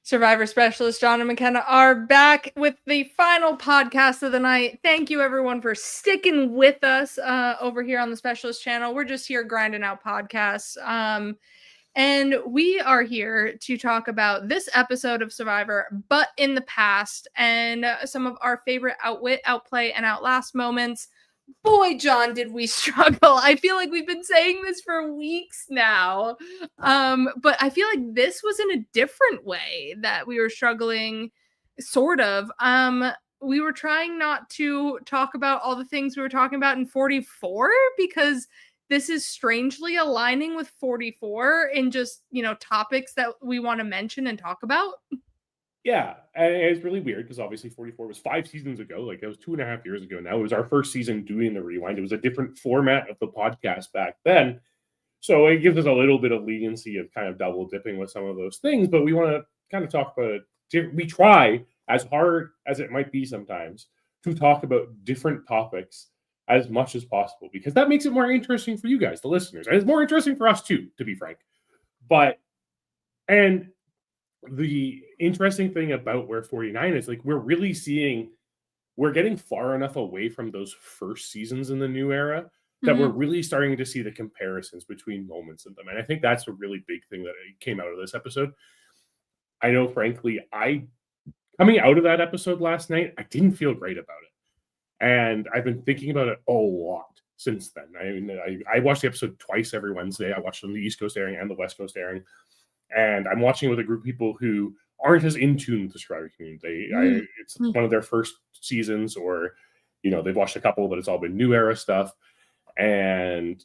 Survivor Specialist John and McKenna are back with the final podcast of the night. Thank you, everyone, for sticking with us over here on the Specialist channel. We're just here grinding out podcasts. And we are here to talk about this episode of Survivor, but in the past, and some of our favorite outwit, outplay, and outlast moments. Boy, John, did we struggle. I feel like we've been saying this for weeks now. But I feel like this was in a different way that we were struggling, sort of. We were trying not to talk about all the things we were talking about in 44 because this is strangely aligning with 44 in just, topics that we want to mention and talk about. Yeah, and it's really weird because obviously 44 was 5 seasons ago. Like, it was 2.5 years ago now. It was our first season doing the rewind. It was a different format of the podcast back then. So it gives us a little bit of leniency of kind of double dipping with some of those things. But we want to kind of talk about it. We try, as hard as it might be sometimes, to talk about different topics as much as possible because that makes it more interesting for you guys, the listeners. And it's more interesting for us too, to be frank. And the interesting thing about where 49 is, like, we're getting far enough away from those first seasons in the new era that we're really starting to see the comparisons between moments in them. And I think that's a really big thing that came out of this episode. I know, frankly, coming out of that episode last night, I didn't feel great about it. And I've been thinking about it a lot since then. I mean, I watched the episode twice every Wednesday. I watched it on the East Coast airing and the West Coast airing. And I'm watching it with a group of people who aren't as in tune with the Survivor community. It's one of their first seasons, or, they've watched a couple, but it's all been new era stuff. And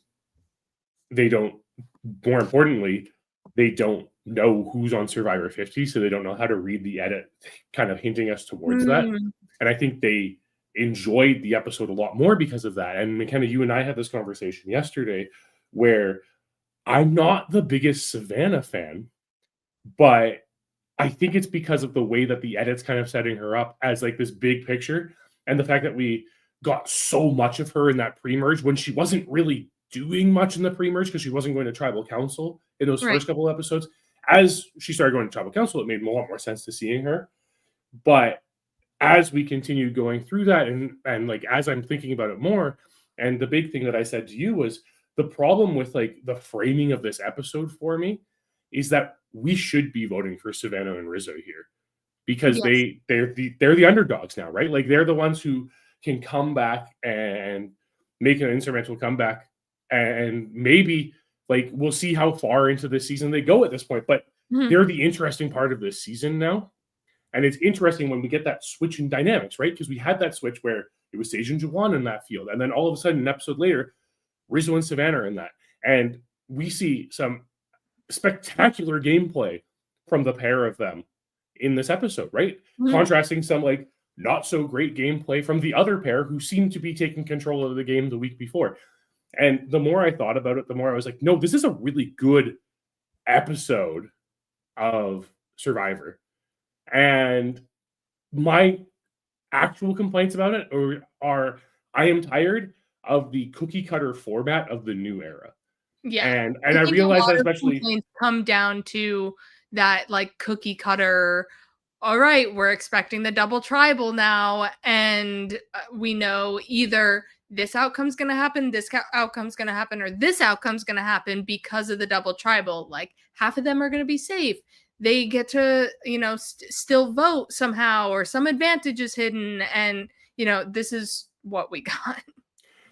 more importantly, they don't know who's on Survivor 50, so they don't know how to read the edit, kind of hinting us towards that. And I think they enjoyed the episode a lot more because of that. And McKenna, you and I had this conversation yesterday where I'm not the biggest Savannah fan, but I think it's because of the way that the edit's kind of setting her up as like this big picture, and the fact that we got so much of her in that pre-merge when she wasn't really doing much in the pre-merge because she wasn't going to tribal council in those first couple of episodes. As she started going to tribal council, it made a lot more sense to seeing her. But as we continued going through that, and like as I'm thinking about it more, and the big thing that I said to you was the problem with like the framing of this episode for me is that we should be voting for Savannah and Rizzo here because they're the underdogs now, right? Like, they're the ones who can come back and make an instrumental comeback, and maybe like we'll see how far into the season they go at this point. But they're the interesting part of this season now, and it's interesting when we get that switch in dynamics, right? Because we had that switch where it was Sage and Juwan in that field, and then all of a sudden, an episode later, Rizzo and Savannah are in that, and we see some spectacular gameplay from the pair of them in this episode, right? Contrasting some like not so great gameplay from the other pair who seemed to be taking control of the game the week before. And the more I thought about it, the more I was like, no, this is a really good episode of Survivor. And my actual complaints about it are I am tired of the cookie cutter format of the new era. Yeah. And I realized that especially come down to that like cookie cutter. All right, we're expecting the double tribal now, and we know either this outcome's going to happen, this outcome's going to happen, or this outcome's going to happen because of the double tribal. Like, half of them are going to be safe. They get to, still vote somehow, or some advantage is hidden, and, this is what we got.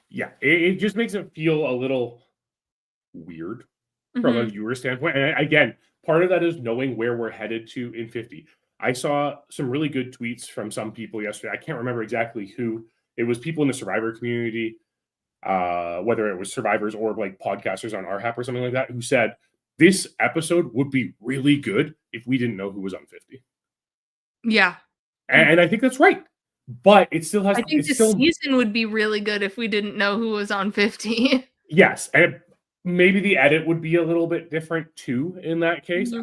Yeah, it just makes it feel a little weird from a viewer standpoint. And again, part of that is knowing where we're headed to in 50. I saw some really good tweets from some people yesterday. I can't remember exactly who. It was people in the Survivor community, whether it was survivors or like podcasters on RHAP or something like that, who said this episode would be really good if we didn't know who was on 50. Yeah. And I think that's right. But it still has. I think this season would be really good if we didn't know who was on 50. Yes, and maybe the edit would be a little bit different too in that case,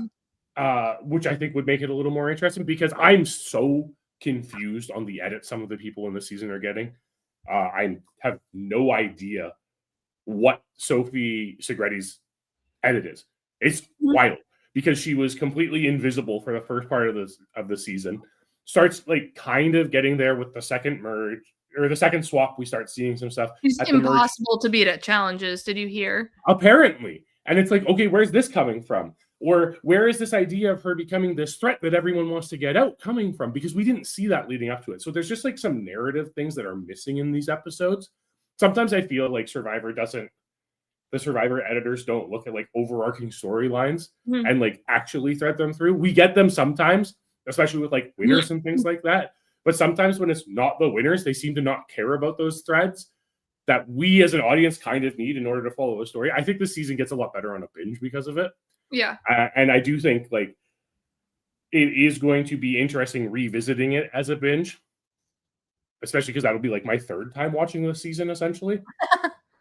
which I think would make it a little more interesting because I'm so confused on the edit some of the people in the season are getting. I have no idea what Sophie Segretti's edit is. It's wild because she was completely invisible for the first part of the season. Starts like kind of getting there with the second merge or the second swap. We start seeing some stuff. She's at the merge. impossible to beat at challenges. Did you hear? Apparently. And it's like, okay, where's this coming from? Or where is this idea of her becoming this threat that everyone wants to get out coming from? Because we didn't see that leading up to it. So there's just like some narrative things that are missing in these episodes. Sometimes I feel like the Survivor editors don't look at like overarching storylines and like actually thread them through. We get them sometimes, especially with like winners and things like that. But sometimes when it's not the winners, they seem to not care about those threads that we as an audience kind of need in order to follow the story. I think this season gets a lot better on a binge because of it. Yeah. And I do think like it is going to be interesting revisiting it as a binge, especially because that'll be like my third time watching this season essentially.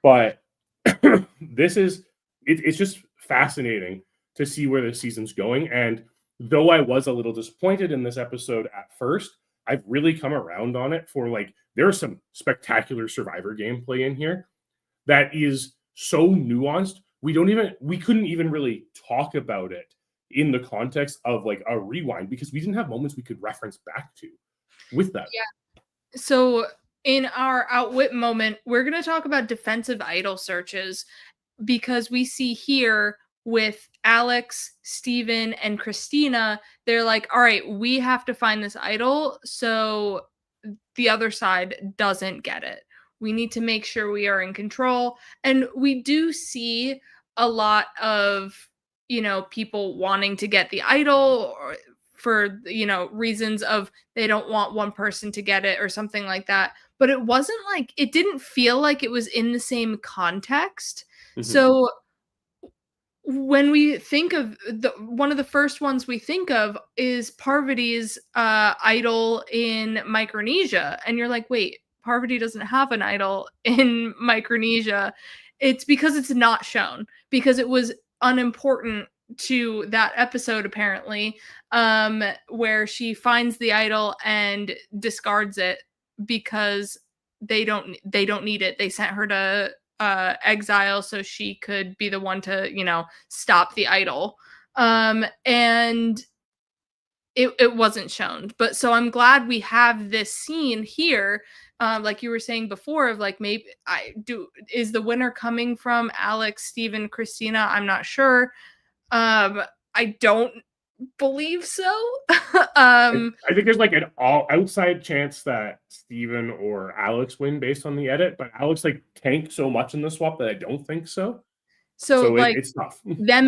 But it's just fascinating to see where the season's going. And though I was a little disappointed in this episode at first, I've really come around on it for like, there's some spectacular Survivor gameplay in here that is so nuanced. We couldn't even really talk about it in the context of like a rewind because we didn't have moments we could reference back to with that. Yeah. So in our outwit moment, we're going to talk about defensive idol searches because we see here with Alex, Steven, and Christina, they're like, all right, we have to find this idol so the other side doesn't get it. We need to make sure we are in control. And we do see a lot of, people wanting to get the idol or for, reasons of they don't want one person to get it or something like that. But it didn't feel like it was in the same context. Mm-hmm. So when we think of one of the first ones we think of is Parvati's idol in Micronesia. And you're like, wait, Parvati doesn't have an idol in Micronesia. It's because it's not shown, because it was unimportant to that episode, apparently, where she finds the idol and discards it because they don't need it. They sent her to exile so she could be the one to, stop the idol. And it wasn't shown. But so I'm glad we have this scene here. Like you were saying before, of like, maybe is the winner coming from Alex, Steven, Christina? I'm not sure. I don't believe so. I think there's like an all outside chance that Steven or Alex win based on the edit, but Alex like tanked so much in the swap that I don't think so. So like it's tough. Them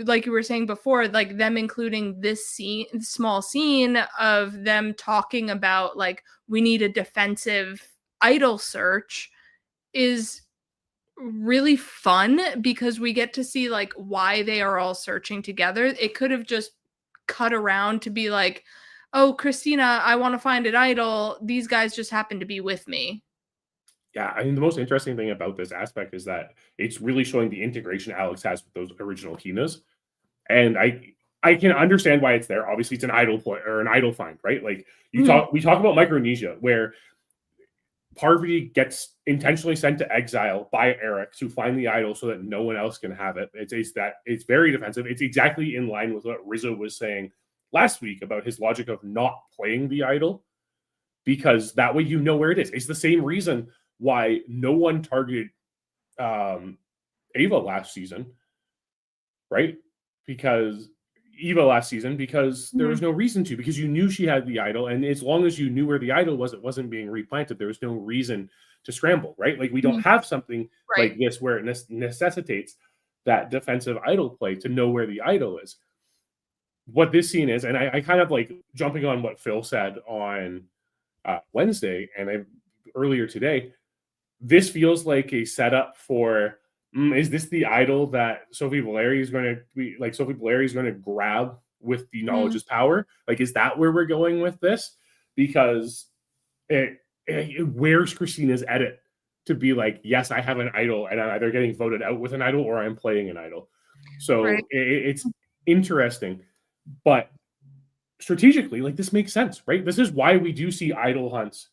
like you were saying before, like them including this small scene of them talking about like we need a defensive idol search is really fun because we get to see like why they are all searching together. It could have just cut around to be like, oh, Christina, I want to find an idol. These guys just happen to be with me. Yeah, I mean, the most interesting thing about this aspect is that it's really showing the integration Alex has with those original Kinas. And I can understand why it's there. Obviously, it's an idol play or an idol find, right? Like we talk about Micronesia, where Parvati gets intentionally sent to exile by Eric to find the idol so that no one else can have it. It's very defensive. It's exactly in line with what Rizzo was saying last week about his logic of not playing the idol, because that way you know where it is. It's the same reason why no one targeted Eva last season, right? Because there was no reason to, because you knew she had the idol, and as long as you knew where the idol was, it wasn't being replanted. There was no reason to scramble, right? Like we don't have something like this where it necessitates that defensive idol play to know where the idol is. What this scene is, and I kind of like jumping on what Phil said on Wednesday and earlier today, this feels like a setup for, is this the idol that Sophie Valeri is going to be like? Sophie Valeri is going to grab with the knowledge is power. Like, is that where we're going with this? Because it where's Christina's edit to be like, yes, I have an idol, and I'm either getting voted out with an idol or I'm playing an idol. So it's interesting, but strategically, like this makes sense, right? This is why we do see idol hunts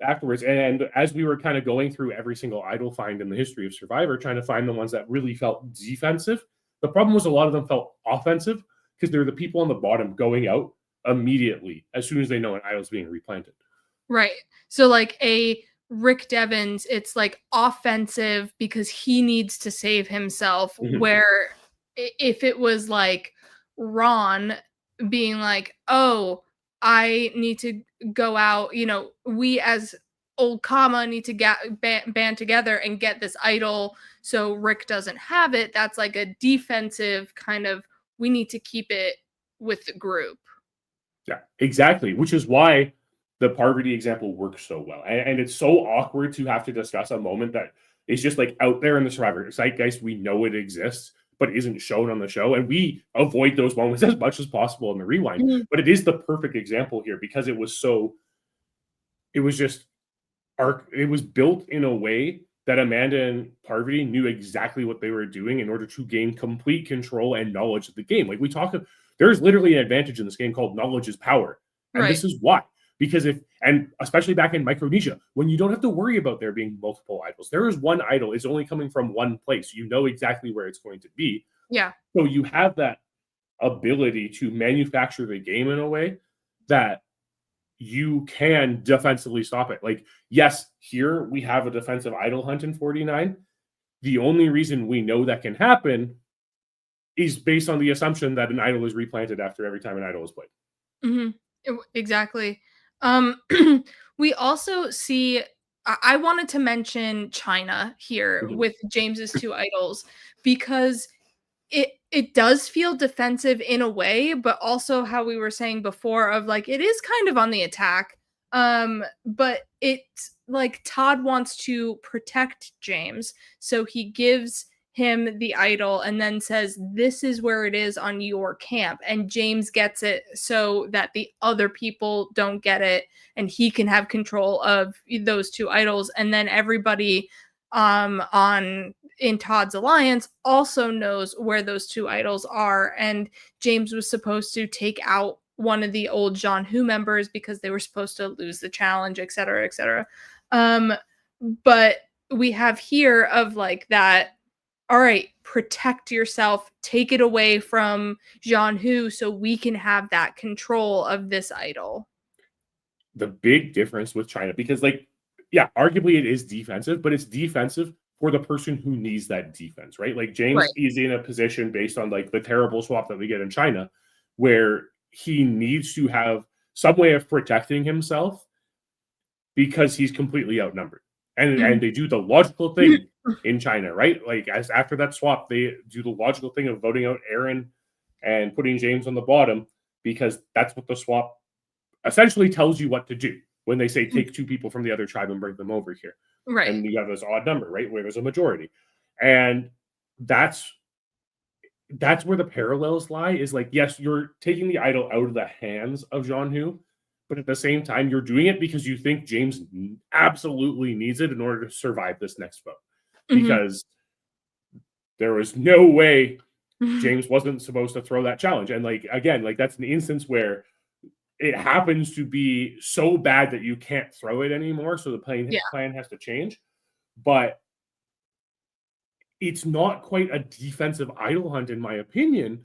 afterwards. And as we were kind of going through every single idol find in the history of Survivor, trying to find the ones that really felt defensive, the problem was a lot of them felt offensive, because they're the people on the bottom going out immediately as soon as they know an idol's being replanted. Right. So like a Rick Devens, it's like offensive because he needs to save himself. Mhm. Where if it was like Ron being like, oh, I need to go out, we as old Kama need to band together and get this idol so Rick doesn't have it. That's like a defensive kind of, we need to keep it with the group. Yeah, exactly. Which is why the Parvati example works so well. And it's so awkward to have to discuss a moment that is just like out there in the Survivor zeitgeist. We know it exists, but isn't shown on the show. And we avoid those moments as much as possible in the rewind. Mm-hmm. But it is the perfect example here because it was built in a way that Amanda and Parvati knew exactly what they were doing in order to gain complete control and knowledge of the game. Like there's literally an advantage in this game called knowledge is power. And Right. this is why. Because and especially back in Micronesia, when you don't have to worry about there being multiple idols, there is one idol, it's only coming from one place. You know exactly where it's going to be. Yeah. So you have that ability to manufacture the game in a way that you can defensively stop it. Like, yes, here we have a defensive idol hunt in 49. The only reason we know that can happen is based on the assumption that an idol is replanted after every time an idol is played. Mm-hmm. Exactly. We also see, I wanted to mention China here with James's two idols because it does feel defensive in a way, but also how we were saying before of like it is kind of on the attack. But it's like Todd wants to protect James, so he gives him the idol and then says, this is where it is on your camp, and James gets it so that the other people don't get it and he can have control of those two idols. And then everybody on in Todd's alliance also knows where those two idols are, and James was supposed to take out one of the old John Who members because they were supposed to lose the challenge, etc., etc. But we have here of like that, all right, protect yourself, take it away from John Who so we can have that control of this idol. The big difference with China, because like, yeah, arguably it is defensive, but it's defensive for the person who needs that defense, right? Like James is in a position based on like the terrible swap that we get in China, where he needs to have some way of protecting himself because he's completely outnumbered. And they do the logical thing in China, right? Like as after that swap, they do the logical thing of voting out Aaron and putting James on the bottom because that's what the swap essentially tells you what to do when they say take two people from the other tribe and bring them over here. Right. And you have this odd number, right? Where there's a majority. And that's where the parallels lie is like, yes, you're taking the idol out of the hands of John Who, but at the same time, you're doing it because you think James absolutely needs it in order to survive this next vote. Because there was no way James wasn't supposed to throw that challenge. And like, again, like that's an instance where it happens to be so bad that you can't throw it anymore. So the plan has to change. But it's not quite a defensive idol hunt, in my opinion,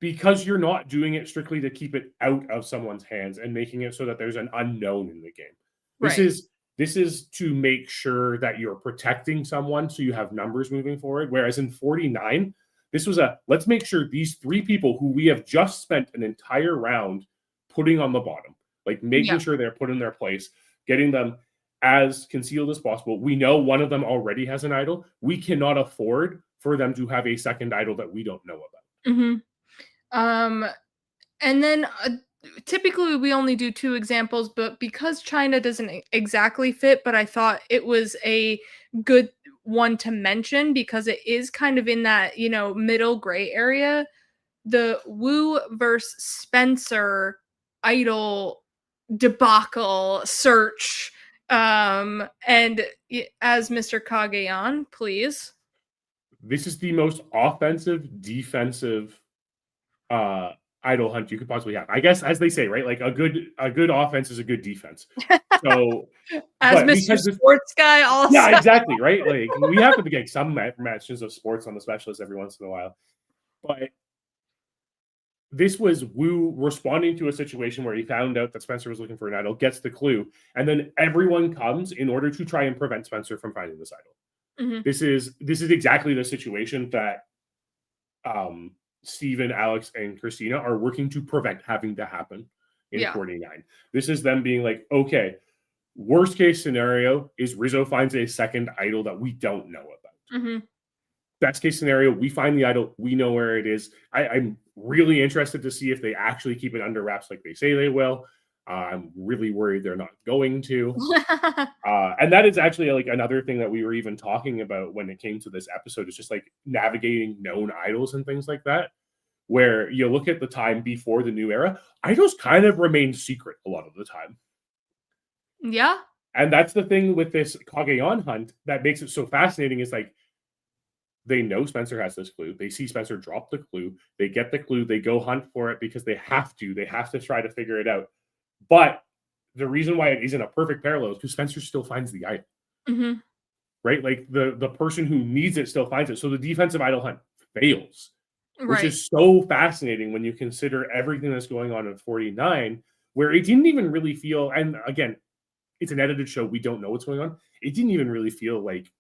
because you're not doing it strictly to keep it out of someone's hands and making it so that there's an unknown in the game. This is to make sure that you're protecting someone so you have numbers moving forward. Whereas in 49, this was let's make sure these three people who we have just spent an entire round putting on the bottom, like making sure they're put in their place, getting them as concealed as possible. We know one of them already has an idol. We cannot afford for them to have a second idol that we don't know about. And then typically we only do two examples, but because China doesn't exactly fit, but I thought it was a good one to mention because it is kind of in that, middle gray area. The Wu versus Spencer idol debacle search. And as Mr. Kagayan, please. This is the most offensive, defensive idol hunt you could possibly have. I guess, as they say, right? Like a good offense is a good defense. So, as Mr. Sports guy, also. Yeah, exactly, right? Like we have to get some matches of sports on the specialist every once in a while, but this was Wu responding to a situation where he found out that Spencer was looking for an idol, gets the clue, and then everyone comes in order to try and prevent Spencer from finding this idol. Mm-hmm. This is exactly the situation that Steven, Alex, and Christina are working to prevent having to happen in 49. This is them being like, okay, worst case scenario is Rizzo finds a second idol that we don't know about. Mm-hmm. Best case scenario, we find the idol, we know where it is. I'm really interested to see if they actually keep it under wraps like they say they will. I'm really worried they're not going to. And that is actually like another thing that we were even talking about when it came to this episode, is just like navigating known idols and things like that, where you look at the time before the new era, idols kind of remain secret a lot of the time. Yeah. And that's the thing with this Kage-on hunt that makes it so fascinating, is like, they know Spencer has this clue. They see Spencer drop the clue. They get the clue. They go hunt for it because they have to. They have to try to figure it out. But the reason why it isn't a perfect parallel is because Spencer still finds the idol. Mm-hmm. Right? Like the person who needs it still finds it. So the defensive idol hunt fails. Which is so fascinating when you consider everything that's going on in 49, where it didn't even really feel, and again, it's an edited show, we don't know what's going on. It didn't even really feel like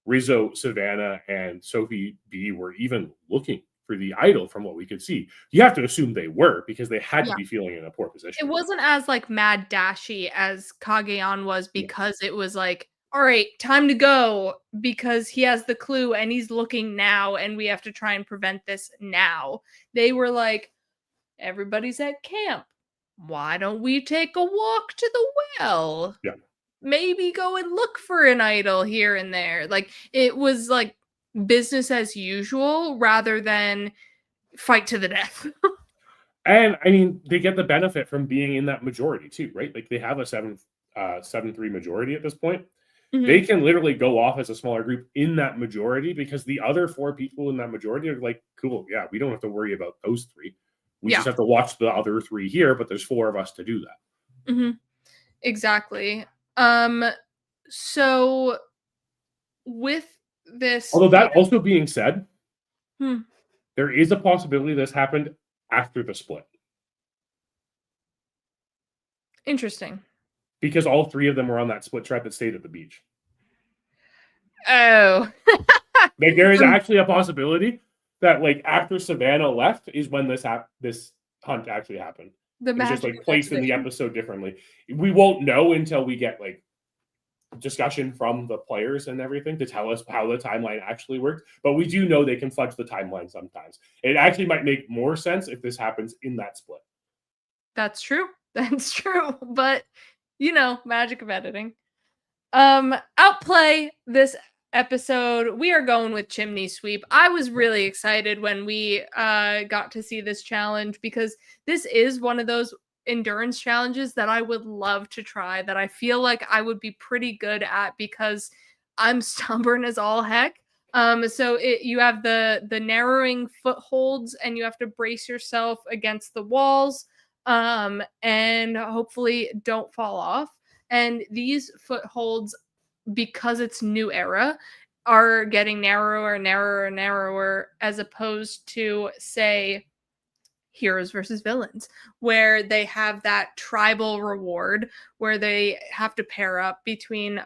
Rizzo, Savannah, and Sophie B were even looking for the idol from what we could see. You have to assume they were, because they had to be feeling in a poor position. It wasn't as like mad dashy as Kage-on was, because it was like, all right, time to go, because he has the clue and he's looking now and we have to try and prevent this now. They were like, everybody's at camp. Why don't we take a walk to the well? Yeah. Maybe go and look for an idol here and there. Like, it was like business as usual rather than fight to the death. And I mean, they get the benefit from being in that majority too, right? Like, they have a 7-3 majority at this point. Mm-hmm. They can literally go off as a smaller group in that majority, because the other 4 people in that majority are like, cool, yeah, we don't have to worry about those 3. We just have to watch the other 3 here, but there's 4 of us to do that. Mm-hmm. Exactly. So with this, although that also being said, Hmm. there is a possibility this happened after the split. Interesting. Because all 3 of them were on that split tribe that stayed at the beach. Oh. Like, there is actually a possibility that, like, after Savannah left is when this hunt actually happened. It's just like placed in the episode differently. We won't know until we get like discussion from the players and everything to tell us how the timeline actually works. But we do know they can fudge the timeline sometimes. It actually might make more sense if this happens in that split. That's true. That's true. But, you know, magic of editing. Outplay this episode, we are going with Chimney Sweep. I was really excited when we got to see this challenge, because this is one of those endurance challenges that I would love to try, that I feel like I would be pretty good at, because I'm stubborn as all heck. So you have the narrowing footholds, and you have to brace yourself against the walls, and hopefully don't fall off. And these footholds, because it's new era, are getting narrower and narrower and narrower, as opposed to, say, heroes versus villains, where they have that tribal reward where they have to pair up between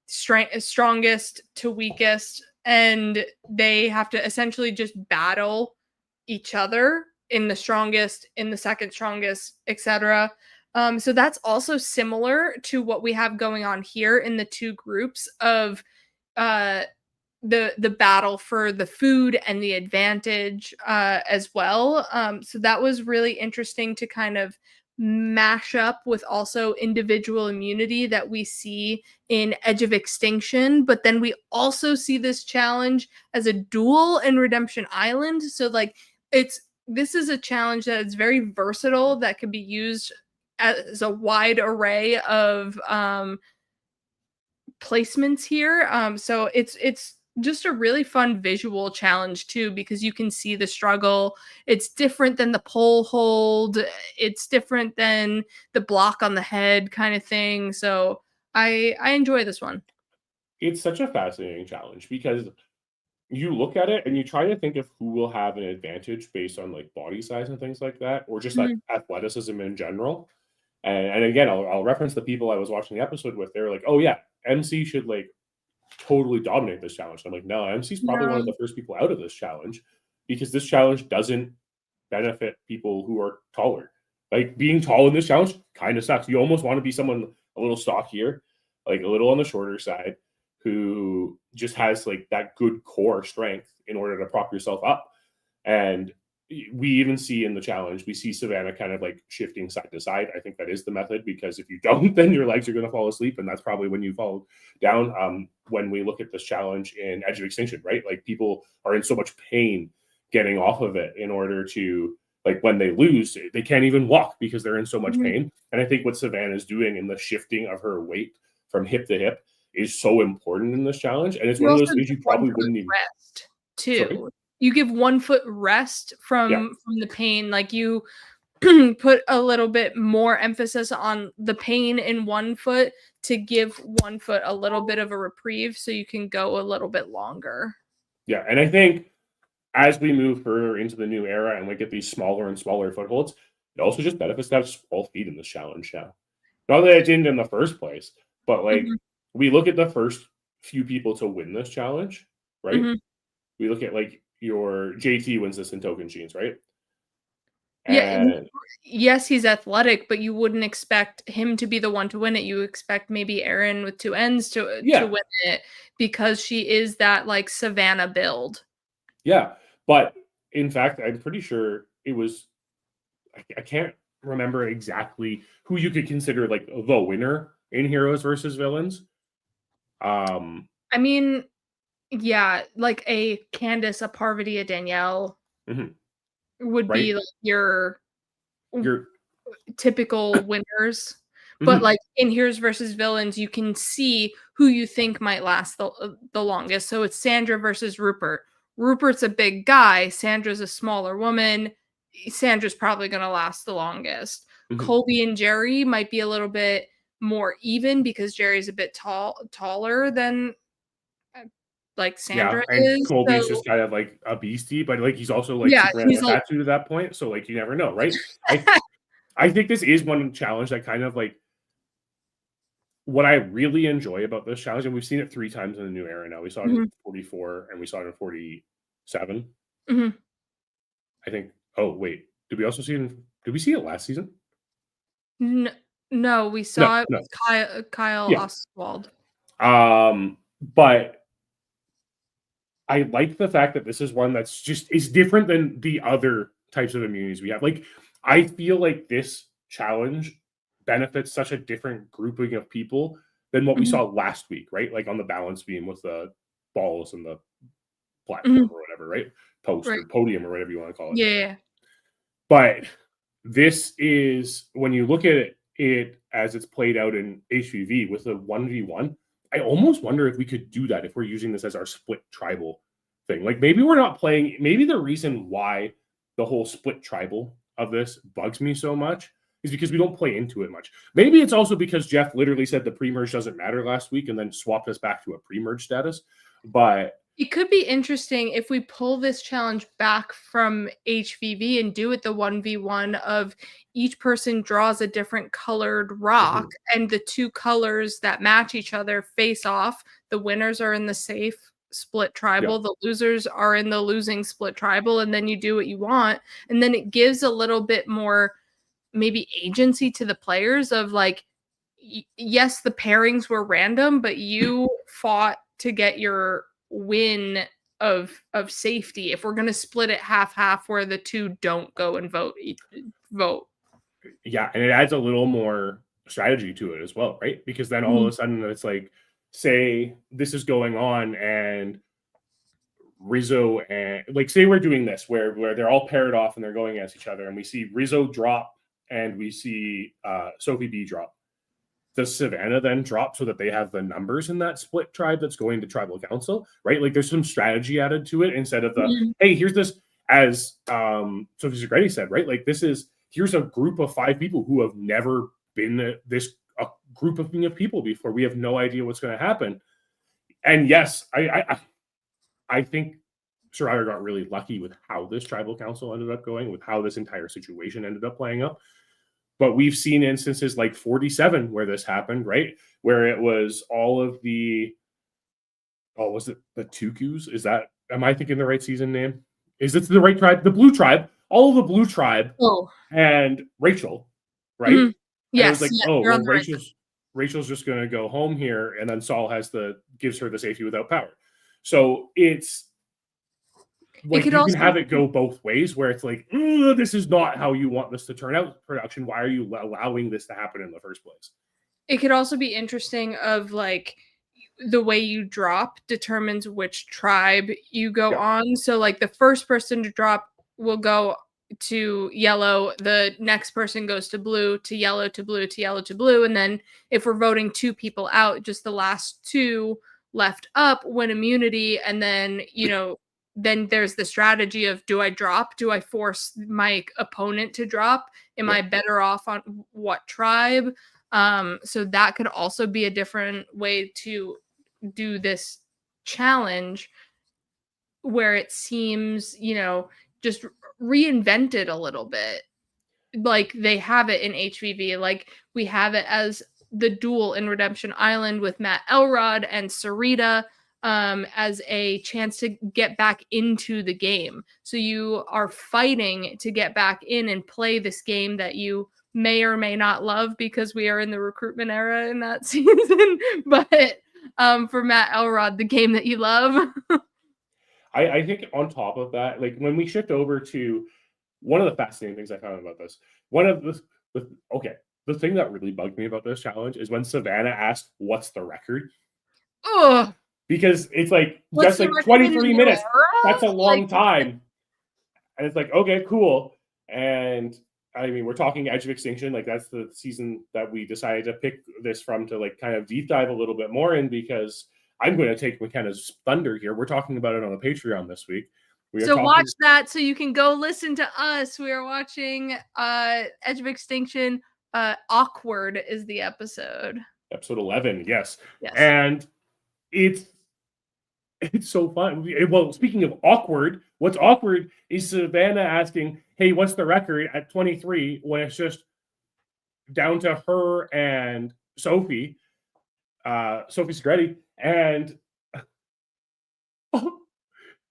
strongest to weakest, and they have to essentially just battle each other in the strongest, in the second strongest, etc. So that's also similar to what we have going on here in the 2 groups of the battle for the food and the advantage as well. So that was really interesting to kind of mash up with also individual immunity that we see in Edge of Extinction, but then we also see this challenge as a duel in Redemption Island. So like, this is a challenge that is very versatile, that can be used as a wide array of placements here. So it's just a really fun visual challenge too, because you can see the struggle. It's different than the pole hold. It's different than the block on the head kind of thing. So I enjoy this one. It's such a fascinating challenge, because you look at it and you try to think of who will have an advantage based on like body size and things like that, or just like Mhm. athleticism in general. And again, I'll reference the people I was watching the episode with. They're like, "Oh yeah, MC should like totally dominate this challenge." I'm like, "No, MC's probably one No. of the first people out of this challenge because this challenge doesn't benefit people who are taller. Like being tall in this challenge kind of sucks. You almost want to be someone a little stockier, like a little on the shorter side, who just has like that good core strength in order to prop yourself up. And we even see in the challenge, we see Savannah kind of like shifting side to side. I think that is the method because if you don't, then your legs are going to fall asleep. And that's probably when you fall down. When we look at this challenge in Edge of Extinction, right? Like people are in so much pain getting off of it in order to, like, when they lose, they can't even walk because they're in so much Mhm. pain. And I think what Savannah is doing in the shifting of her weight from hip to hip is so important in this challenge. And it's You one of also those things give you 1 probably foot wouldn't even. rest Sorry. too. You give 1 foot rest Yeah. from the pain, like, you put a little bit more emphasis on the pain in 1 foot to give 1 foot a little bit of a reprieve so you can go a little bit longer. Yeah. And I think as we move further into the new era and we get these smaller and smaller footholds, it also just benefits to have small feet in this challenge now. Not that it didn't in the first place, but like Mhm, we look at the first few people to win this challenge, right? mhm. We look at like your JT wins this in Token Jeans, right? Yeah, and And yes, he's athletic, but you wouldn't expect him to be the one to win it. You expect maybe Erin with 2 ends to yeah, win it because she is that, like, Savannah build. yeah. But in fact, I'm pretty sure it was, I can't remember exactly who you could consider like the winner in Heroes versus Villains. Um, I mean, yeah, like a Candace, a Parvati, a Danielle mhm, would right? be like your w You're typical winners, but, mhm, like, in Heroes versus Villains, you can see who you think might last the longest. So it's Sandra versus Rupert. Rupert's a big guy, Sandra's a smaller woman. Sandra's probably gonna last the longest. mhm. Colby and Jerry might be a little bit more even because Jerry's a bit taller than, uh, like, Yeah, Sandra and is, Colby's so just kind of like a beastie, but like he's also like yeah, Superman he's with a tattoo to that point. So like you never know, right? I I think this is one challenge that kind of like what I really enjoy about this challenge, and we've seen it 3 times in the new era now. We saw it in Mhm, 44 and we saw it in 47. mhm. I think. Oh wait, did we also see it? Did we see it last season? N no, we No, saw it no. with Kyle Yeah. Oswald. But I like the fact that this is one that's just is different than the other types of immunities we have. Like, I feel like this challenge benefits such a different grouping of people than what we Mhm, saw last week, right? Like on the balance beam with the balls and the platform mhm, or whatever, right? Post right. or podium or whatever you want to call it. Yeah, yeah, yeah. But this is when you look at it as it's played out in HVV with a 1v1, I almost wonder if we could do that if we're using this as our split tribal thing. Like maybe we're not playing, maybe the reason why the whole split tribal of this bugs me so much is because we don't play into it much. Maybe it's also because Jeff literally said the pre-merge doesn't matter last week and then swapped us back to a pre-merge status. But It could be interesting if we pull this challenge back from HVV and do it the 1v1 of each person draws a different colored rock, mhm, and the 2 colors that match each other face off. The winners are in the safe split yeah, tribal, the losers are in the losing split tribal, and then you do what you want, and then it gives a little bit more maybe agency to the players of like, yes, the pairings were random, but you fought to get your win of safety. If we're going to split it half half where the 2 don't go and vote. yeah, and it adds a little more strategy to it as well, right? Because then all of Mhm, a sudden it's like, say this is going on and Rizzo and like say we're doing this where they're all paired off and they're going against each other, and we see Rizzo drop and we see Sophie B drop. Does Savannah then drop so that they have the numbers in that split tribe that's going to tribal council, right? Like there's some strategy added to it instead of the mhm, hey, here's this as Sophie Segretti said, right? Like this is here's a group of 5 people who have never been this a group of people before. We have no idea what's going to happen. And yes, I think Survivor got really lucky with how this tribal council ended up going, with how this entire situation ended up playing out. But we've seen instances like 47 where this happened, right? Where it was all of the, was it the Tukus? Am I thinking the right season name? Is it the right tribe? The Blue Tribe, all of the Blue Tribe and Rachel, right? Mm-hmm. And it was like, well, Rachel's just going to go home here, and then Saul gives her the safety without power. So it's like you can have it go both ways, where it's like, this is not how you want this to turn out. Production, why are you allowing this to happen in the first place? It could also be interesting of like the way you drop determines which tribe you go on. So like the first person to drop will go to yellow, the next person goes to blue, to yellow, to blue, to yellow, to blue, and then if we're voting 2 people out, just the last 2 left up win immunity. And then then there's the strategy of, do I drop? Do I force my opponent to drop? Am I better off on what tribe? So that could also be a different way to do this challenge, where it seems, just reinvented a little bit. Like they have it in HVV, like we have it as the duel in Redemption Island with Matt Elrod and Sarita, as a chance to get back into the game. So you are fighting to get back in and play this game that you may or may not love, because we are in the recruitment era in that season. But for Matt Elrod, the game that you love. I think on top of that, like when we shift over to one of the fascinating things I found about this, the thing that really bugged me about this challenge is when Savannah asked, "What's the record?" Ugh. Because it's like, just like 23 minutes. That's a long time. And it's like, okay, cool. And I mean, we're talking Edge of Extinction. Like that's the season that we decided to pick this from, to like kind of deep dive a little bit more in, because I'm going to take McKenna's thunder here. We're talking about it on the Patreon this week. Watch that so you can go listen to us. We are watching Edge of Extinction. Awkward is the episode. Episode 11, yes. And it's so fun. Well, speaking of awkward, what's awkward is Savannah asking, "Hey, what's the record at 23?" when it's just down to her and Sophie Segretti. And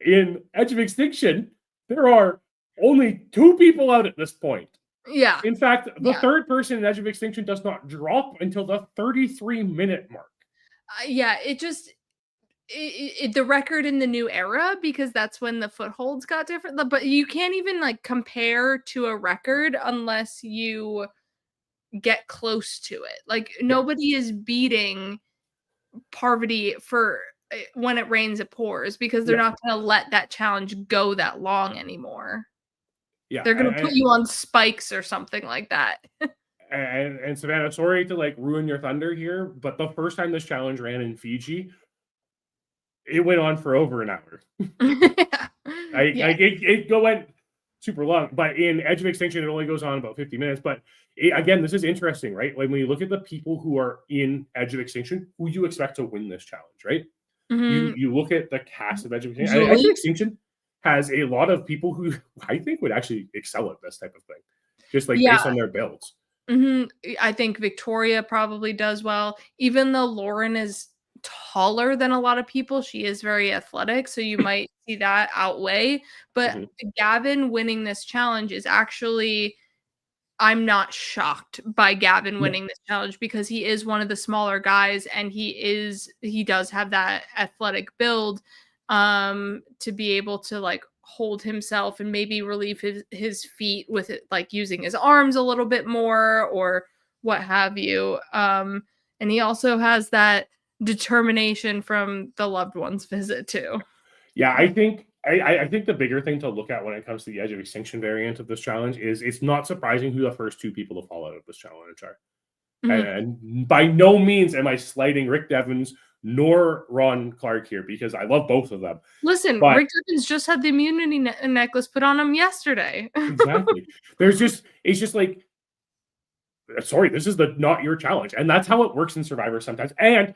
in Edge of Extinction, there are only 2 people out at this point. Yeah. In fact, the third person in Edge of Extinction does not drop until the 33-minute mark. The record in the new era, because that's when the footholds got different. But you can't even like compare to a record unless you get close to it. Like nobody is beating Parvati for When It Rains It Pours, because they're not going to let that challenge go that long anymore. They're going to put you on spikes or something like that. And Savannah, sorry to like ruin your thunder here, but the first time this challenge ran in Fiji, it went on for over an hour. It went super long, but in Edge of Extinction, it only goes on about 50 minutes. But again, this is interesting, right? When you look at the people who are in Edge of Extinction, who you expect to win this challenge, right? Mm-hmm. You look at the cast of Edge of Extinction. Edge of Extinction has a lot of people who I think would actually excel at this type of thing, just like based on their builds. Mm-hmm. I think Victoria probably does well, even though Lauren is taller than a lot of people. She is very athletic, so you might see that outweigh. But Gavin winning this challenge is actually, I'm not shocked by Gavin winning this challenge, because he is one of the smaller guys, and he does have that athletic build to be able to like hold himself and maybe relieve his feet with it, like using his arms a little bit more or what have you. And he also has that determination from the loved one's visit too. Yeah, I think the bigger thing to look at when it comes to the Edge of Extinction variant of this challenge is it's not surprising who the first 2 people to fall out of this challenge are. And by no means am I slighting Rick Devens nor Ron Clark here, because I love both of them. Listen, Rick Devens just had the immunity necklace put on him yesterday. Exactly. It's just like, sorry, this is not your challenge. And that's how it works in Survivor sometimes. And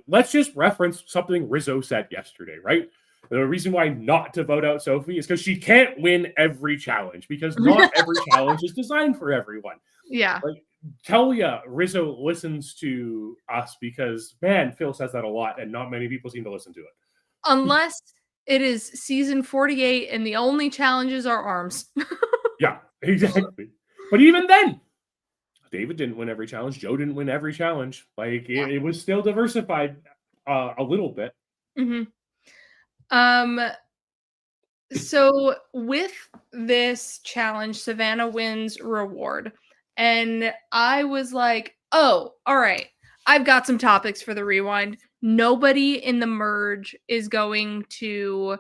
let's just reference something Rizzo said yesterday, right? The reason why not to vote out Sophie is because she can't win every challenge, because not every challenge is designed for everyone. Yeah. Like, tell ya Rizzo listens to us because, man, Phil says that a lot and not many people seem to listen to it. Unless it is season 48 and the only challenges are arms. Yeah, exactly. But even then, David didn't win every challenge. Joe didn't win every challenge. Like, it was still diversified a little bit. So with this challenge, Savannah wins reward. And I was like, oh, all right. I've got some topics for the rewind. Nobody in the merge is going to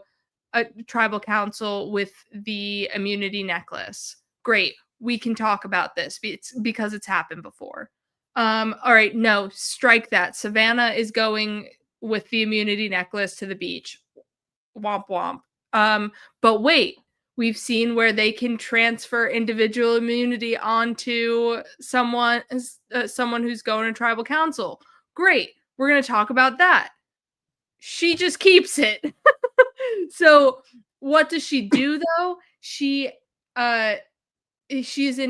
a tribal council with the immunity necklace. Great. We can talk about this. It's because it's happened before. All right. No, strike that. Savannah is going with the immunity necklace to the beach. Womp womp. But wait, we've seen where they can transfer individual immunity onto someone who's going to tribal council. Great. We're going to talk about that. She just keeps it. So what does she do though? She's an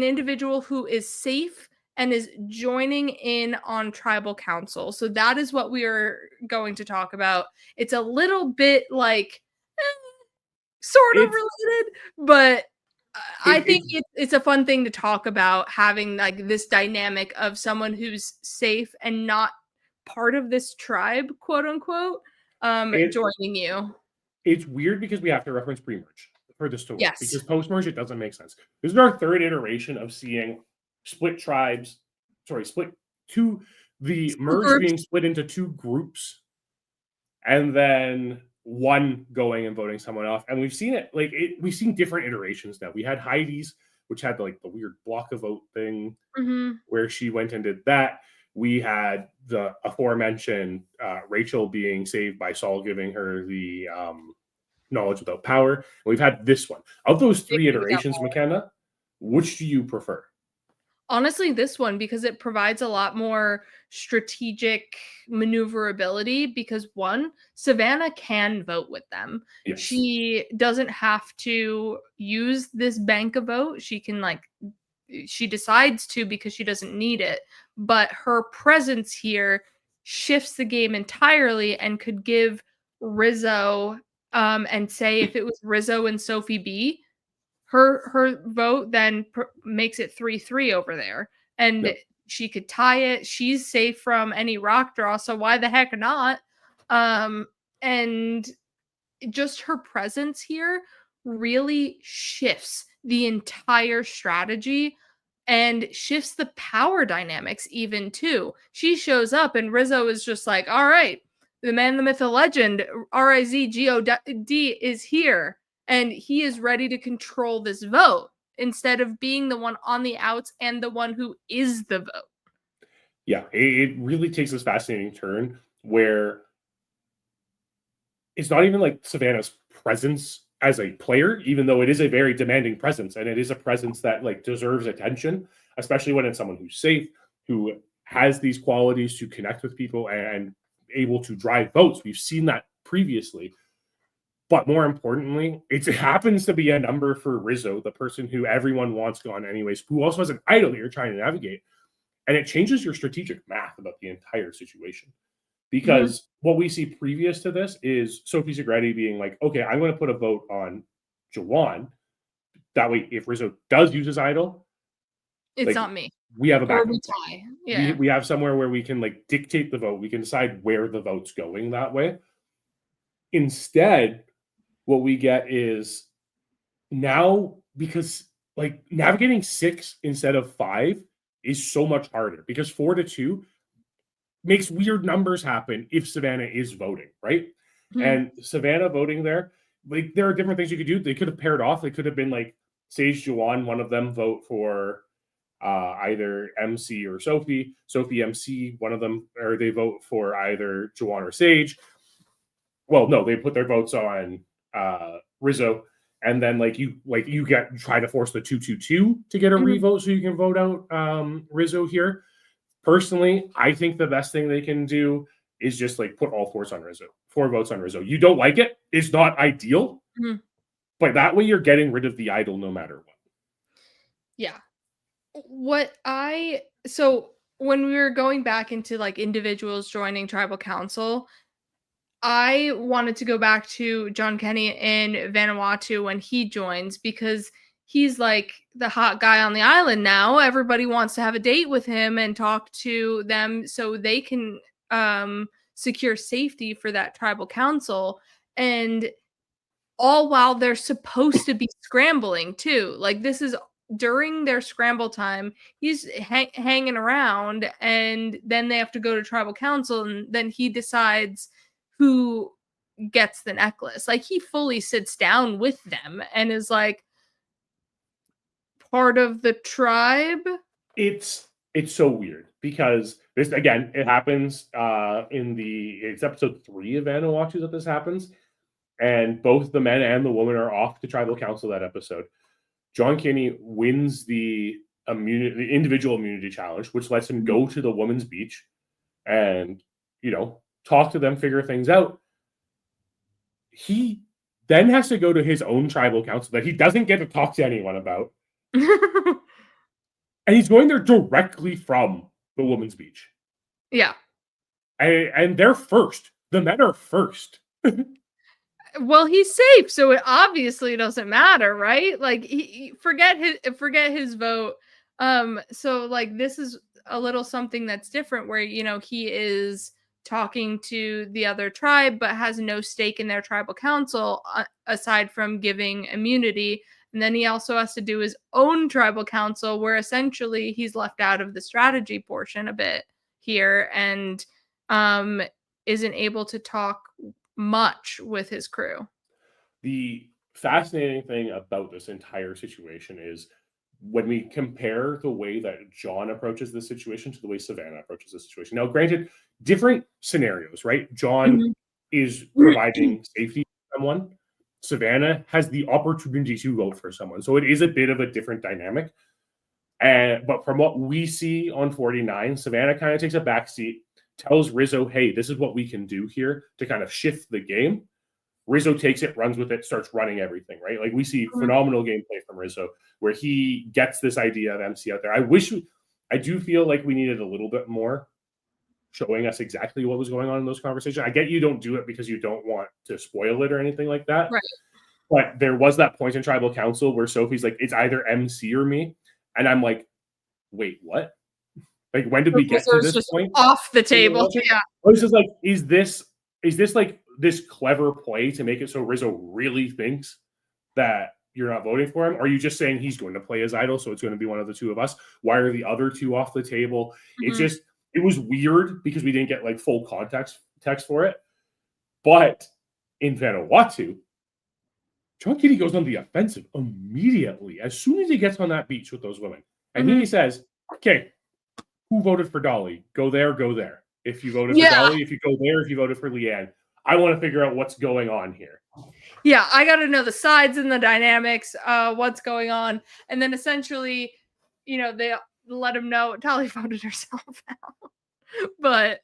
individual who is safe and is joining in on tribal council. So that is what we are going to talk about. It's a little bit like sort of related, but I think it's a fun thing to talk about, having like this dynamic of someone who's safe and not part of this tribe, quote unquote, joining you. It's weird because we have to reference pre-merge for this to work. Yes. Because post-merge, it doesn't make sense. This is our third iteration of seeing split tribes, the merge being split into two groups, and then one going and voting someone off. And we've seen it, we've seen different iterations now. We had Heidi's, which had like the weird block of vote thing, where she went and did that. We had the aforementioned Rachel being saved by Saul giving her the knowledge without power. And we've had this one. Of those three iterations, McKenna, which do you prefer? Honestly, this one, because it provides a lot more strategic maneuverability, because one, Savannah can vote with them. Yes. She doesn't have to use this bank of vote. She can she decides to because she doesn't need it. But her presence here shifts the game entirely and could give Rizzo, and say if it was Rizzo and Sophie B, her vote then makes it 3-3 over there, and she could tie it. She's safe from any rock draw, so why the heck not? And just her presence here really shifts the entire strategy and shifts the power dynamics even too. She shows up and Rizzo is just like, all right, the man, the myth, the legend, RIZGOD is here. And he is ready to control this vote instead of being the one on the outs and the one who is the vote. Yeah, it really takes this fascinating turn where it's not even like Savannah's presence as a player, even though it is a very demanding presence, and it is a presence that deserves attention, especially when it's someone who's safe, who has these qualities to connect with people and able to drive votes. We've seen that previously. But more importantly, it happens to be a number for Rizzo, the person who everyone wants gone anyways, who also has an idol that you're trying to navigate. And it changes your strategic math about the entire situation. Because what we see previous to this is Sophie Segretti being like, okay, I'm going to put a vote on Jawan. That way, if Rizzo does use his idol, it's not me. We have a backup. Yeah. We have somewhere where we can dictate the vote. We can decide where the vote's going that way. Instead, what we get is now, because navigating 6 instead of 5 is so much harder, because 4-2 makes weird numbers happen if Savannah is voting, right? And Savannah voting there, there are different things you could do. They could have paired off. They could have been Sage, Jawan, one of them vote for either MC or Sophie MC, one of them, or they vote for either Jawan or Sage. Well, no, they put their votes on Rizzo, and then you try to force the 2-2-2 to get a revote so you can vote out Rizzo here. Personally, I think the best thing they can do is just like put all 4 votes on Rizzo. You don't like it? It's not ideal, but that way you're getting rid of the idol no matter what. Yeah. So when we were going back into like individuals joining tribal council, I wanted to go back to John Kenny in Vanuatu when he joins, because he's like the hot guy on the island now. Everybody wants to have a date with him and talk to them so they can secure safety for that tribal council. And all while they're supposed to be scrambling too. Like, this is during their scramble time. He's hanging around, and then they have to go to tribal council, and then he decides who gets the necklace. Like, he fully sits down with them and is like part of the tribe. It's so weird because this, again, it happens it's episode 3 of Vanuatu that this happens, and both the men and the woman are off to tribal council that episode. John Kinney wins the individual immunity challenge, which lets him go to the women's beach and, talk to them, figure things out. He then has to go to his own tribal council that he doesn't get to talk to anyone about. And he's going there directly from the women's beach. Yeah. And they're first. The men are first. Well, he's safe, so it obviously doesn't matter, right? Like, he forget his vote. So like, this is a little something that's different where, he is talking to the other tribe but has no stake in their tribal council aside from giving immunity. And then he also has to do his own tribal council, where essentially he's left out of the strategy portion a bit here, and isn't able to talk much with his crew. The fascinating thing about this entire situation is when we compare the way that John approaches this situation to the way Savannah approaches this situation. Now, granted, different scenarios, right? John is providing safety to someone. Savannah has the opportunity to vote for someone. So it is a bit of a different dynamic. But from what we see on 49, Savannah kind of takes a backseat, tells Rizzo, hey, this is what we can do here to kind of shift the game. Rizzo takes it, runs with it, starts running everything, right? Like, we see phenomenal gameplay from Rizzo where he gets this idea of MC out there. I do feel like we needed a little bit more showing us exactly what was going on in those conversations. I get you don't do it because you don't want to spoil it or anything like that. Right. But there was that point in tribal council where Sophie's like, it's either MC or me. And I'm like, wait, what? Like, when did we get to this point? Off the table. Yeah. I was just like, is this like this clever play to make it so Rizzo really thinks that you're not voting for him? Or are you just saying he's going to play his idol, so it's going to be one of the two of us? Why are the other two off the table? It was weird because we didn't get like full context for it. But in Vanuatu, John Kinney goes on the offensive immediately as soon as he gets on that beach with those women. And he says, okay, who voted for Dolly? Go there, go there. If you voted for Dolly, if you go there, if you voted for Leanne. I want to figure out what's going on here. Yeah, I got to know the sides and the dynamics, what's going on. And then essentially, they let him know Dolly voted herself out. But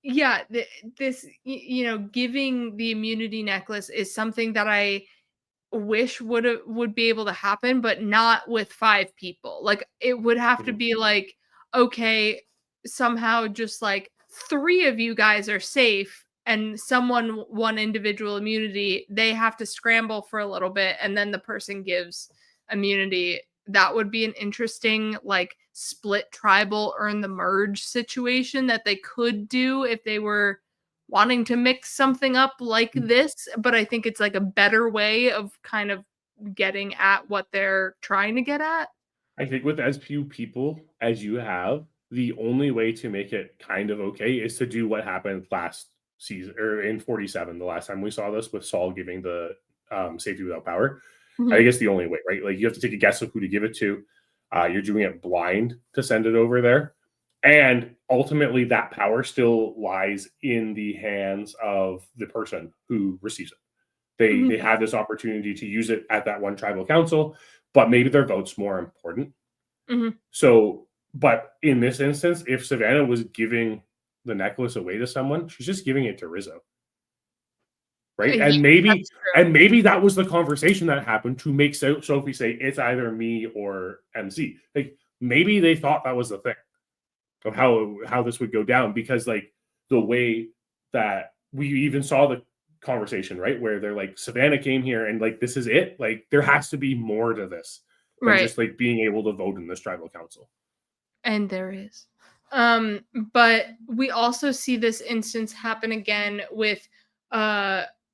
yeah, this, giving the immunity necklace is something that I wish would be able to happen, but not with 5 people. Like, it would have to be like, okay, somehow just like 3 of you guys are safe and someone won individual immunity. They have to scramble for a little bit and then the person gives immunity. That would be an interesting like split tribal earn the merge situation that they could do if they were wanting to mix something up like this. But I think it's like a better way of kind of getting at what they're trying to get at. I think with as few people as you have, the only way to make it kind of okay is to do what happened last season or in 47, the last time we saw this with Saul giving the safety without power. I think it's the only way, right? Like, you have to take a guess of who to give it to. You're doing it blind to send it over there. And ultimately, that power still lies in the hands of the person who receives it. They had this opportunity to use it at that one tribal council, but maybe their vote's more important. So, but in this instance, if Savannah was giving the necklace away to someone, she's just giving it to Rizzo. Right. Yeah, And maybe that's true. that was the conversation that happened to make Sophie say it's either me or MC. Like maybe they thought that was the thing of how this would go down, because like the way that we even saw the conversation, right, where they're like, Savannah came here and like this is it. Like there has to be more to this than Right. just like being able to vote in this tribal council. And there is. But we also see this instance happen again with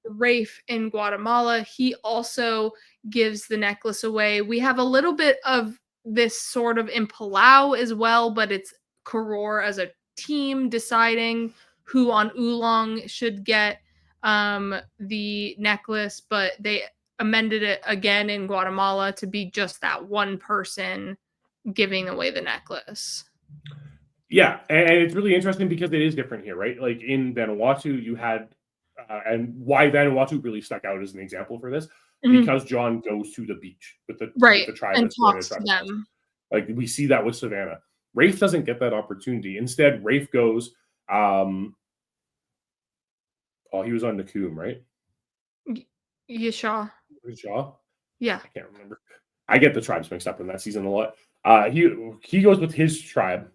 Rafe in Guatemala. He also gives the necklace away. We have a little bit of this sort of in Palau as well, but it's Koror as a team deciding who on Oolong should get the necklace, but they amended it again in Guatemala to be just that one person giving away the necklace. Yeah, and it's really interesting because it is different here, right? Like in Vanuatu, you had, and why Vanuatu really stuck out as an example for this, because John goes to the beach with the tribe and that's going talks to to tribal. them. Like we see that with Savannah. Rafe doesn't get that opportunity. Instead, Rafe goes. He was on Nakum, right? Yashaw. Shaw. Yeah, I can't remember. I get the tribes mixed up in that season a lot. He goes with his tribe,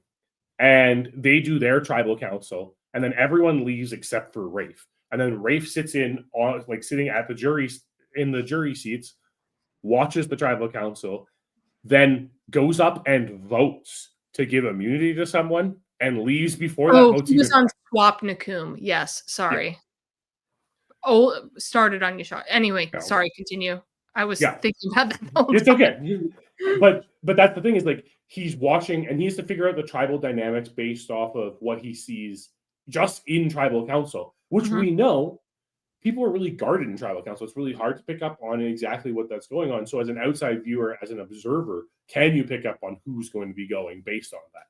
and they do their tribal council, and then everyone leaves except for Rafe. And then Rafe sits in on sitting at the jury in the jury seats, watches the tribal council, then goes up and votes to give immunity to someone and leaves before that vote's he was even on Swap Nakum. Yes, sorry. Yeah. Started on Yashaw. Anyway, No. sorry, continue. I was Yeah. thinking about that the whole It's time. okay. But that's the thing, is like he's watching and he has to figure out the tribal dynamics based off of what he sees just in tribal council, which we know people are really guarded in tribal council. It's really hard to pick up on exactly what that's going on. So as an outside viewer, as an observer, can you pick up on who's going to be going based on that?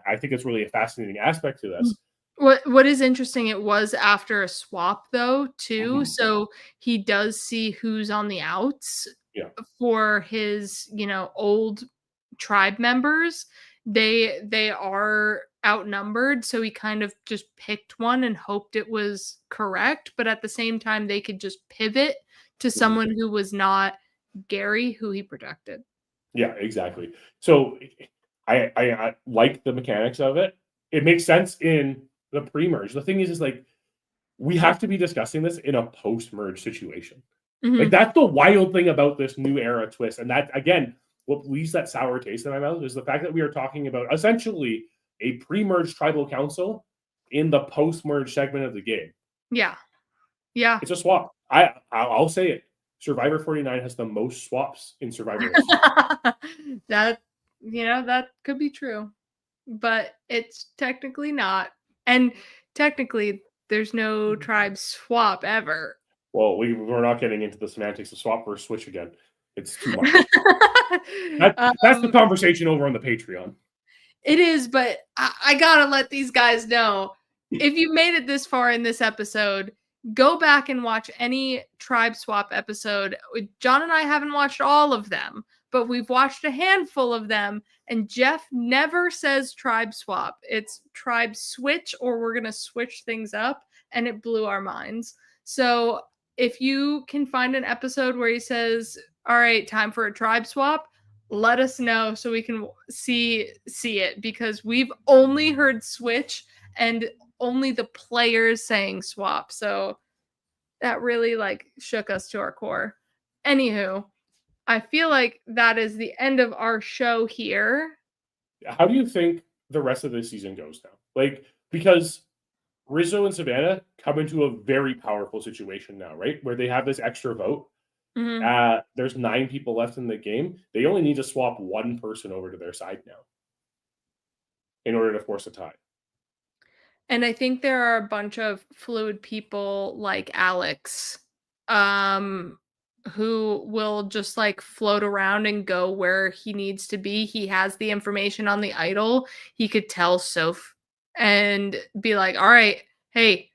I think it's really a fascinating aspect to this. What is interesting, it was after a swap though, too. So he does see who's on the outs for his, old tribe members. They are outnumbered, so he kind of just picked one and hoped it was correct, but at the same time they could just pivot to someone who was not Gary, who he protected. Yeah, exactly. So I like the mechanics of it. It makes sense in the pre-merge. The thing is like we have to be discussing this in a post-merge situation. Like that's the wild thing about this new era twist. And that, again, what leaves that sour taste in my mouth is the fact that we are talking about essentially a pre-merge tribal council in the post-merge segment of the game. Yeah. Yeah. It's a swap. I'll say it. Survivor 49 has the most swaps in Survivor history. That could be true, but it's technically not. And technically, there's no tribe swap ever. Well, we're not getting into the semantics of swap versus switch again. It's too much. That's the conversation over on the Patreon. It is, but I gotta let these guys know, if you made it this far in this episode, go back and watch any tribe swap episode. John and I haven't watched all of them, but we've watched a handful of them, and Jeff never says tribe swap. It's tribe switch, or we're gonna switch things up, and it blew our minds. So if you can find an episode where he says, all right, time for a tribe swap, let us know so we can see it, because we've only heard switch and only the players saying swap. So that really shook us to our core. Anywho, I feel like that is the end of our show here. How do you think the rest of the season goes now? Because Rizzo and Savannah come into a very powerful situation now, right? Where they have this extra vote. There's 9 people left in the game. They only need to swap one person over to their side now in order to force a tie. And I think there are a bunch of fluid people like Alex, who will just float around and go where he needs to be. He has the information on the idol. He could tell Soph and be like, all right, hey,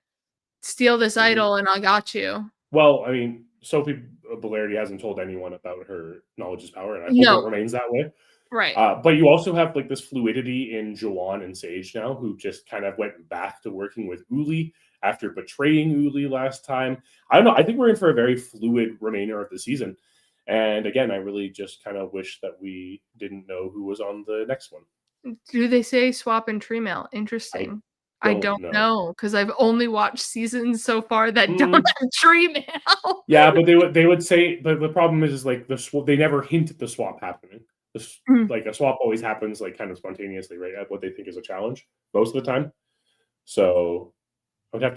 steal this idol and I got you. Well, I mean, Sophie Belardi hasn't told anyone about her knowledge is power, and I hope it remains that way. Right. But you also have like this fluidity in Jawan and Sage now, who just kind of went back to working with Uli after betraying Uli last time. I don't know. I think we're in for a very fluid remainder of the season. And again, I really just kind of wish that we didn't know who was on the next one. Do they say swap and tree mail? Interesting. I don't know because I've only watched seasons so far that don't have tree mail. Yeah, but they would say the problem is like they never hint at the swap happening. Like a swap always happens like kind of spontaneously, right? At what they think is a challenge most of the time. So I would have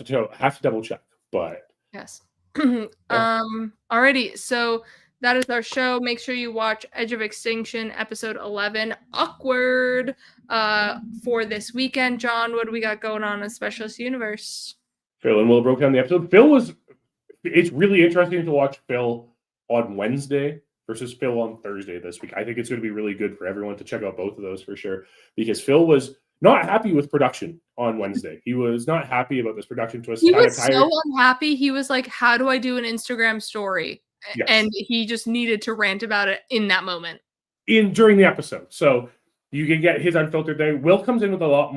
to double check, but yes. Alrighty, so that is our show. Make sure you watch Edge of Extinction episode 11, Awkward, for this weekend. John, what do we got going on in Specialist Universe? Phil and Will broke down the episode. It's really interesting to watch Phil on Wednesday versus Phil on Thursday this week. I think it's going to be really good for everyone to check out both of those for sure, because Phil was not happy with production on Wednesday. He was not happy about this production twist. He was so unhappy. He was like, how do I do an Instagram story? Yes. And he just needed to rant about it in that moment. During the episode. So you can get his unfiltered day. Will comes in with a lot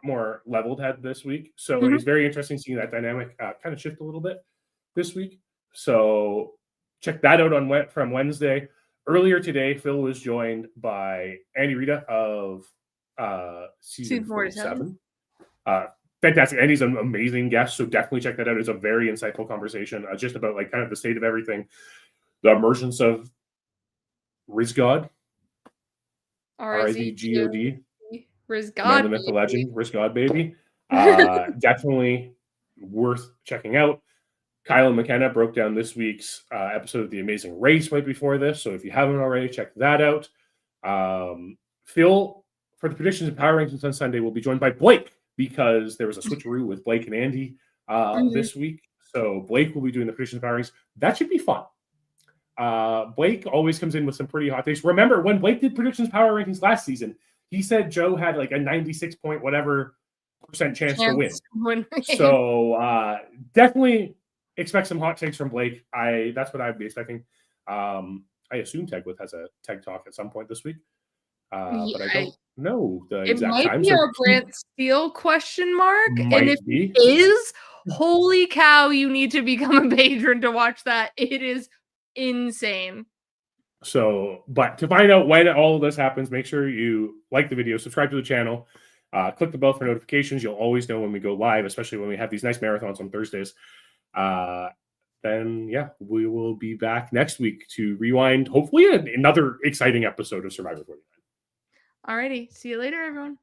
more leveled head this week. So it's very interesting seeing that dynamic kind of shift a little bit this week. So check that out from Wednesday. Earlier today, Phil was joined by Andy Rita of season 47. Fantastic. Andy's an amazing guest, so definitely check that out. It's a very insightful conversation just about like kind of the state of everything, the emergence of Rizgod, R-I-Z-G-O-D, Rizgod, the myth, the legend, Rizgod baby. Definitely worth checking out. Kyle and McKenna broke down this week's episode of The Amazing Race right before this, so if you haven't already, check that out. Phil, for the predictions and power rankings on Sunday, will be joined by Blake, because there was a switcheroo with Blake and Andy this week. So Blake will be doing the predictions and power rankings. That should be fun. Blake always comes in with some pretty hot takes. Remember, when Blake did predictions power rankings last season, he said Joe had like a 96 point whatever % chance to win. So definitely expect some hot takes from Blake. That's what I'd be expecting. I assume Tegwith has a Teg Talk at some point this week. But I don't know the exact time. It might be our Brant Steele question mark. And if it is, holy cow, you need to become a patron to watch that. It is insane. So, but to find out when all of this happens, make sure you like the video, subscribe to the channel, click the bell for notifications. You'll always know when we go live, especially when we have these nice marathons on Thursdays. Then, yeah, we will be back next week to rewind, hopefully, another exciting episode of Survivor 49. Alrighty. See you later, everyone.